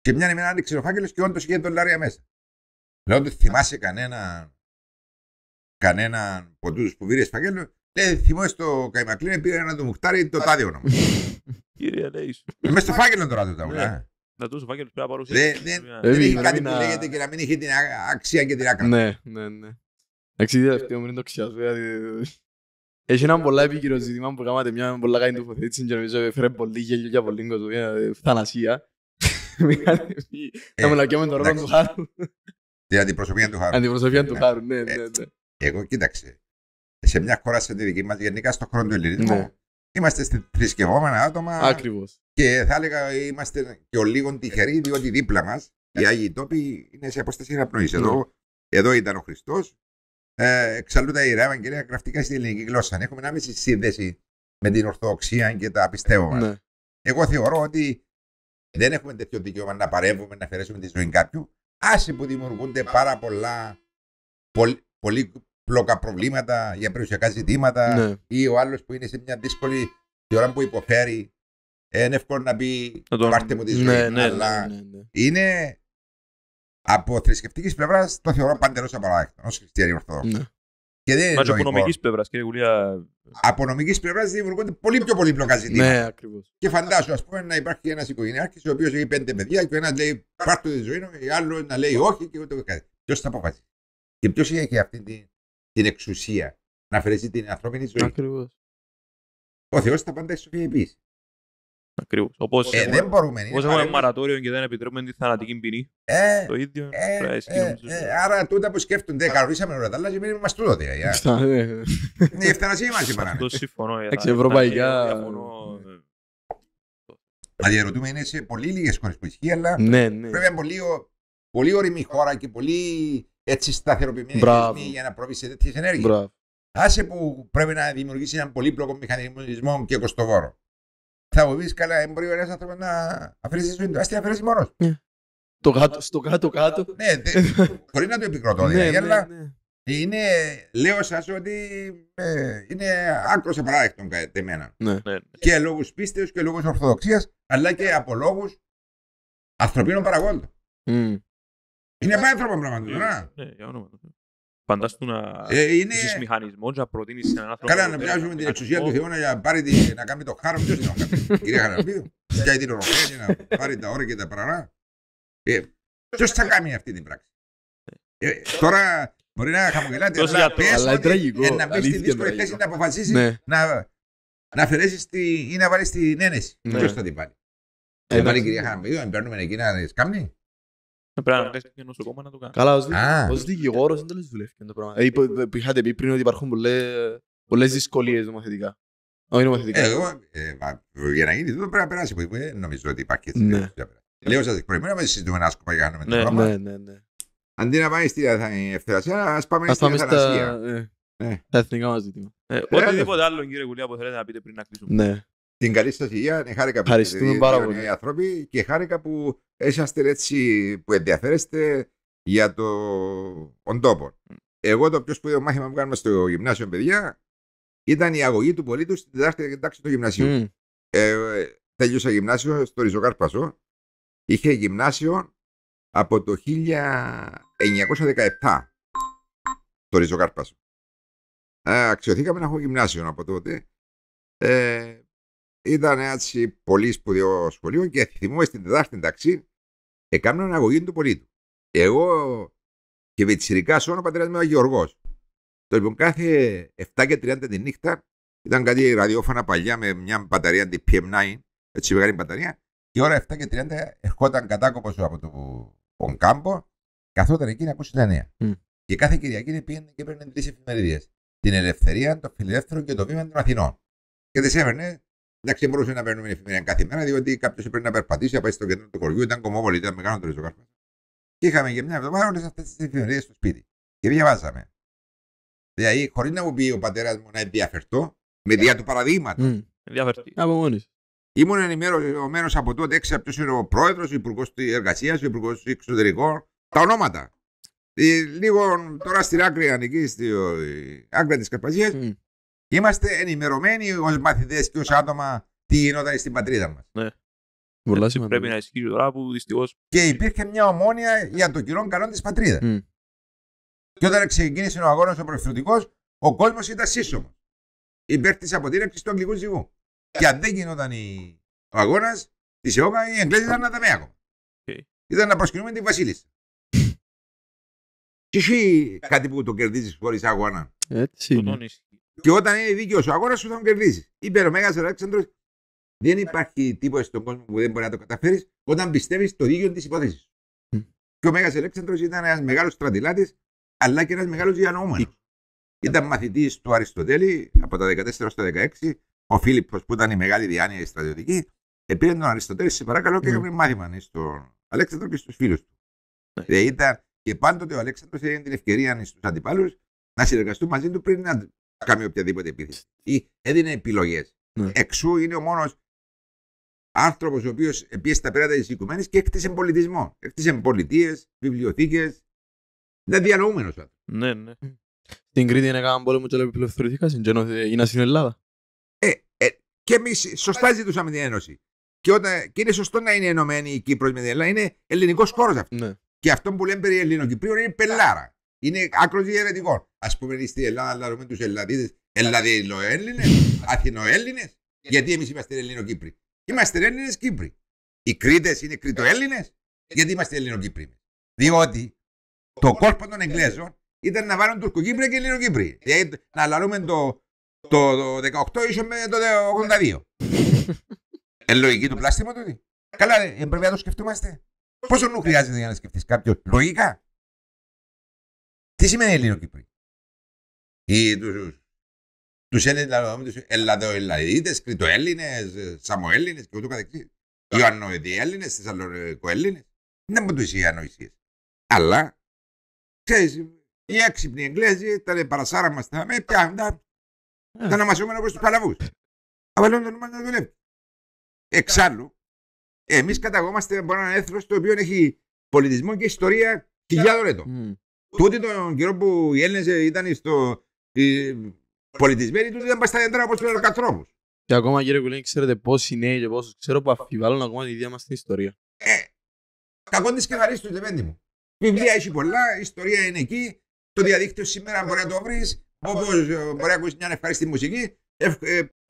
Και μια ημέρα άνοιξε ο φάκελος και όντως είχε δολάρια μέσα. Λέω ότι θυμάσαι κανέναν από τούτους που πήρε φάκελο? Λέει, θυμάσαι στο Καϊμακλίνε πήρε να του μουχτάρει το τάδε όνομα. Κύριε, λέει σου. Μες στο φάκελο τώρα το ταούλα. Να τους φάκελους πρέπει να παρουσιάσει. Δεν έχει κάτι που λέγεται και να μην έχει την αξία και την άκρα. Ναι. Εντάξει, τελευταίο μην το ξιάζω. Έχει έναν πολλά επίκυρο ζήτημα που κάνατε μια πολλά καλή τοποθέτηση και νομίζω έφερε πολύ γέλιο και πολύ κόσμο, θανασία. Θα μιλακιάμε τον ρόλο του Χάρου. Την αντιπροσωπεία του Χάρου. Αντιπροσωπεία του Χάρου, ναι. Εγώ κοίταξε, σε μια χώρα σαν τη δική μας, γενικά στον χρόνο του ελληνισμού, είμαστε θρησκευόμενα άτομα. Ακριβώς. Και θα έλεγα είμαστε και ο λίγο τυχεροί, διότι δίπλα μας οι Άγιοι Τόποι είναι σε απόσταση αναπνοής. Εδώ ήταν ο Χριστός. Εξαλλού τα Ιερά Ευαγγέλια γραφτικά στην ελληνική γλώσσα. Έχουμε μια άμεση σύνδεση με την Ορθοδοξία και τα πιστεύω μας. Εγώ θεωρώ ότι δεν έχουμε τέτοιο δικαίωμα να παρέμβουμε, να αφαιρέσουμε τη ζωή κάποιου. Άσε που δημιουργούνται πάρα πολλά πολύπλοκα προβλήματα για περιουσιακά ζητήματα, Ναι. ή ο άλλος που είναι σε μια δύσκολη τη ώρα που υποφέρει. Είναι εύκολο να πει τον- πάρτε μου τη ζωή. Ναι, Αλλά ναι. είναι από θρησκευτικής πλευράς το θεωρώ παντελώς απαράδεκτο ως χριστιανοί Ορθόδοξοι. Ναι. Και δεν είναι Μάτια από λογικό. νομικής πλευράς, κύριε Γουλία. Από νομικής πλευράς δημιουργούνται πολύ πιο πολύπλοκα ζητήματα. Ναι, ακριβώς. Και φαντάσου, ας πούμε, να υπάρχει ένας οικογενειάρχης ο οποίος έχει 5 παιδιά και ο ένας λέει πάρ' του τη ζωή, ο άλλος να λέει όχι και ούτε κάτι. Ποιος θα αποφασίσει? Και ποιος έχει αυτή την εξουσία να αφαιρέσει την ανθρώπινη ζωή? Ακριβώς. Ο Θεός τα πάντα έχει σοφιοποιήσει. Ακριβώς. Όπως Δεν μπορούμε. είναι όπως έχουμε παρέμβαση. μαρατόριο και δεν επιτρέπουμε τη θανατική ποινή. Το ίδιο. πρέπει να ισχύει, νομίζω. Άρα τούτα που σκέφτονται, καλωρίσαμε όλα τα άλλα και μην είμαστε τούτο. Είναι η ευθανασία μας είπαμε. Αυτό συμφωνώ. Εντάξει, ευρωπαϊκά- Διαφωνώ. Να διαρωτούμε, είναι σε πολύ λίγες χώρες που ισχύει, αλλά Ναι. πρέπει να είναι πολύ ωριμή χώρα και πολύ έτσι σταθεροποιημένη Μπράβο. θεσμοί για να προβεί σε τέτοιες ενέργειες. Μπράβο. Άσε που πρέπει να δημιουργήσει έναν πολύπλοκο μηχανισμό και κοστοβόρο. Θα μου πεις καλά, μπορεί ο ένας άνθρωπος να αφαιρέσει τη ζωή του. Ας την αφαιρέσει μόνος. Στο κάτω. Ναι, μπορεί να το επικροτώ Ναι, δηλαδή, ναι, αλλά ναι. λέω σας ότι είναι άκρος απαράδεκτον κατά εμένα. Ναι. Ναι. Και λόγους πίστεως και λόγους ορθοδοξίας, αλλά και από λόγους ανθρωπίνων παραγόντων. Μμ. Είναι επάνθρωπο πράγμα του, να. Ναι, για όνομα του Θεού. Φαντάσου να Είναι έχεις μηχανισμό και να προτείνεις σε έναν άνθρωπο. καλά να πιάσουμε την εξουσία του Θεού να πάρει να κάνει το χάρο. Ποιος είναι ο χάρος? Κυρία Χαραμπίδου. Πιάει την οροφέα και να πάρει τα όρια και τα παραρά. Ποιος θα κάνει αυτή την πράξη? Τώρα μπορεί να χαμογελάτε, Τόσο αλλά για το- πες αλλά είναι ότι τραγικό, να μπει στη αλήθεια δύσκολη τραγικό. θέση να αποφασίσει Ναι. να αφαιρέσεις ή να βάλεις την ένεση. Ναι. Ποιος θα την πάρει? Θα την πάρει η κυρία Χαραμπίδου, αν παίρνουμε εκεί να τις κάνει. Πρέπει να κάνεις και νοσοκόμα να το κάνει. Καλά, Α. ως δικηγόρος δεν το λες δουλεύει το πράγμα. Που είχατε πει πριν ότι υπάρχουν πολλές δυσκολίες νομοθετικά. Όχι νομοθετικά. Εγώ, για να γίνει τούτο πρέπει να περάσει. Νομίζω ότι υπάρχει έτσι. Ναι. Λέω σας, προηγούμενα να συζητούμε ένα άσκοπα για να κάνουμε το Ναι, πράγμα. Ναι. Αντί να πάμε στη ευθερασία, ας πάμε Ας στην πάμε ευθερασία. στα εθνικά μας ζητήματα. Οτιδήποτε άλλο, κύριε Γουλία, που θέλετε να πείτε πριν να κλείσουμε. Ναι. Την καλή σας υγεία, χάρηκα που Ευχαριστούμε είστε πάρα δύο πολύ. νέοι άνθρωποι και χάρηκα που είσαστε έτσι που ενδιαφέρεστε για τον τόπο. Εγώ το πιο σπουδαίο μάθημα που κάνουμε στο γυμνάσιο, παιδιά, ήταν η αγωγή του πολίτου στην τετάρτη τάξη του γυμνασίου. Μμ. Τέλειωσα γυμνάσιο στο Ριζοκάρπασο. Είχε γυμνάσιο από το 1917 το Ριζοκάρπασο. Αξιωθήκαμε να έχω γυμνάσιο από τότε. Ήταν έτσι πολύ σπουδαίο σχολείο και θυμούμαι στην τετάρτη τάξη έκαναν αγωγή του πολίτου. Εγώ και πιτσιρικά σώνα ο πατέρας μου ο Γεωργός. Το λοιπόν κάθε 7:30 τη νύχτα ήταν κάτι ραδιόφωνα παλιά με μια μπαταρία PM9, έτσι μεγάλη μπαταρία, και ώρα 7:30 ερχόταν κατάκοπος από τον κάμπο, καθόταν εκεί να ακούσει τα νέα. Mm. Και κάθε Κυριακή πήγαινε και έπαιρνε 3 εφημερίδες. Την Ελευθερία, το Φιλελεύθερο και το Βήμα των Αθηνών. Και τις έφερνε. Εντάξει, δεν μπορούσε να παίρνουμε εφημερίδα κάθε μέρα, διότι κάποιος έπρεπε να περπατήσει, να πάει στο κέντρο του χωριού, ήταν κομμόπολη, ήταν μεγάλο το Ριζοκάρπασο. Και είχαμε για μια εβδομάδα όλες αυτές τις εφημερίδες στο σπίτι. Και διαβάζαμε. Δηλαδή, χωρίς να μου πει ο πατέρας μου να ενδιαφερθώ, με δια του παραδείγματος. Μμ. Ενδιαφερθεί. Από μόνος. Ήμουν ενημερωμένος από τότε έξω ποιος είναι ο πρόεδρος, ο υπουργός της εργασίας, ο υπουργός του εξωτερικών, τα ονόματα. Λίγο τώρα στην άκρη, εκεί στη άκρη της Καρπαζίας, Μμ. είμαστε ενημερωμένοι ως μαθητές και ως άτομα τι γινόταν στην πατρίδα μας. Πολλά σημαντικό. Πρέπει να ισχύει τώρα που δυστυχώς Και υπήρχε μια ομόνοια για το κοινό καλό της πατρίδας. Μμ. Και όταν ξεκίνησε ο αγώνας ο προευθυντικός, ο κόσμος ήταν σύσσωμος. Υπέρ της αποτείναξης του αγγλικού ζυγού. Και αν δεν γινόταν ο αγώνας της ΕΟΚΑ, οι Εγγλέζοι ήταν να τα ακόμα. Okay. Ήταν να προσκυνούμε την Βασίλισσα. Και εσύ κάτι που το κερδίζεις χωρίς αγώνα. Έτσι το είναι. τον ισχύει. Και όταν είναι δίκαιος ο αγώνας σου θα τον κερδίσεις. Είπε ο Μέγας Αλέξανδρος, δεν υπάρχει τίποτα στον κόσμο που δεν μπορεί να το καταφέρεις όταν πιστεύεις το δίκαιο της υπόθεσης. Μμ. Και ο Μέγας Αλέξανδρος ήταν ένας μεγάλος στρατηλάτης, αλλά και ένας μεγάλος διανοούμενος. Ήταν μαθητής του Αριστοτέλη από τα 14 στα 16. Ο Φίλιππος, που ήταν η μεγάλη διάνοια στρατιωτική, πήρε τον Αριστοτέλη, σε παρακαλώ, και έκανε μάθημα στον Αλέξανδρο και στους φίλους του. Ήταν, και πάντοτε ο Αλέξανδρος έγινε την ευκαιρία στους αντιπάλους να συνεργαστούν μαζί του πριν να κάνει οποιαδήποτε επίθεση. Ή έδινε επιλογές. Ναι. Εξού είναι ο μόνος άνθρωπος ο οποίος πήγε στα πέρατα της οικουμένης και έκτισε πολιτισμό. Έκτισε πολιτείες, βιβλιοθήκες. Δεν διανοούμενος. Ναι, ναι. Στην Κρήτη είναι κανέναν πόλεμο και απελευθερωθήκα, είναι στην Ελλάδα. Και εμείς σωστά ζητούσαμε την Ένωση. Και είναι σωστό να είναι ενωμένη η Κύπρος με την Ελλάδα. Είναι ελληνικός χώρος αυτό. Ναι. Και αυτό που λέμε περί Ελληνοκυπρίων είναι πελάρα. Είναι άκρως διαιρετικό. Ας πούμε στην Ελλάδα, λαρούμε τους Ελλαδίτες, Ελλαδιλοέλληνες, Αθηνοέλληνες. Γιατί εμείς είμαστε Ελληνοκύπροι. Είμαστε Έλληνες Κύπροι. Οι Κρήτες είναι Κρητοέλληνες. Γιατί είμαστε Ελληνοκύπροι. Διότι το κόλπο των Εγγλέζων ήταν να βάλουν Τουρκοκύπρια και Ελληνοκύπροι. Δηλαδή να λαρούμε το 18 ίσως με το 82. Είναι λογική του πλάστημα τότε. Καλά, πρέπει να το σκεφτούμαστε. Πόσο νου χρειάζεται για να σκεφτείς κάποιο λογικά. Τι σημαίνει Ελληνοκύπροι. Τους Ελλαδοελλαδίτες, Κρητοέλληνες, Σαμοέλληνες και ούτω καθεξής. Ιωαννοδιέλληνες, Θεσσαλονικοέλληνες. Δεν μου τους οι ανοησίες. Αλλά, ξέρεις, οι έξυπνοι Εγγλέζοι, τα παρασάρα μας τα με πιάνουν τα ονομασόμενα όπως τους παλαβούς. Αλλά το όνομα να δουλεύει. Εξάλλου, εμείς καταγόμαστε από έναν έθνος το οποίο έχει πολιτισμό και ιστορία χιλιάδων ετών. Τούτοι τον καιρό που οι Έλληνες ήταν πολιτισμένοι, τούτοι ήταν στα δέντρα όπως τους εργατρόπους. Και ακόμα κύριε Κουλίνη, ξέρετε πόσοι νέοι και πόσους ξέρω που αφιβάλλουν ακόμα τη ίδια μας την ιστορία. Κακόν της κεφαλής του, δεπέντη μου. Βιβλία έχει πολλά, η ιστορία είναι εκεί. Το διαδίκτυο σήμερα μπορεί να το βρεις. Όπως μπορεί να ακούσεις μια ευχάριστη μουσική,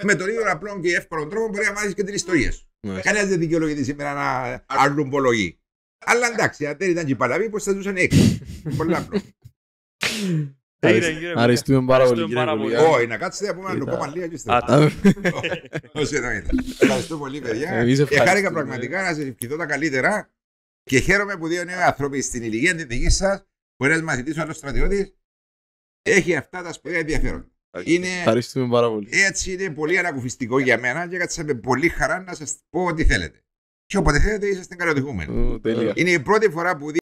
με τον ίδιο απλό και εύκολο τρόπο μπορεί να μάθεις και την ιστορία σου. Κανένας δεν δικαιολογείται σήμερα να αλλουμπολογεί. Αλλά εντάξει, αν δεν ήταν και οι Παλαβοί, πώς θα ζούσαν έξω. Πολύ απλό. Ευχαριστούμε πάρα πολύ κύριε Κουλίνη. Όχι, να κάτσετε να πούμε να το πω λίγα και στέλνω. Ευχαριστώ πολύ παιδιά. Χάρηκα πραγματικά να σας ευχηθώ τα καλύτερα και χαίρομαι που δύο νέοι άνθρωποι στην ηλικία τη δική σας, που ένας μαθητής ο άλλος στρατιώτης, έχει αυτά τα σπουδαία ενδιαφέροντα. Ευχαριστούμε πάρα πολύ. Έτσι είναι πολύ ανακουφιστικό για μένα και κάτσα με πολύ χαρά να σας πω ό,τι θέλετε. Και όποτε θέλετε είσαστε καλοδεχούμενοι. Είναι η πρώτη φορά που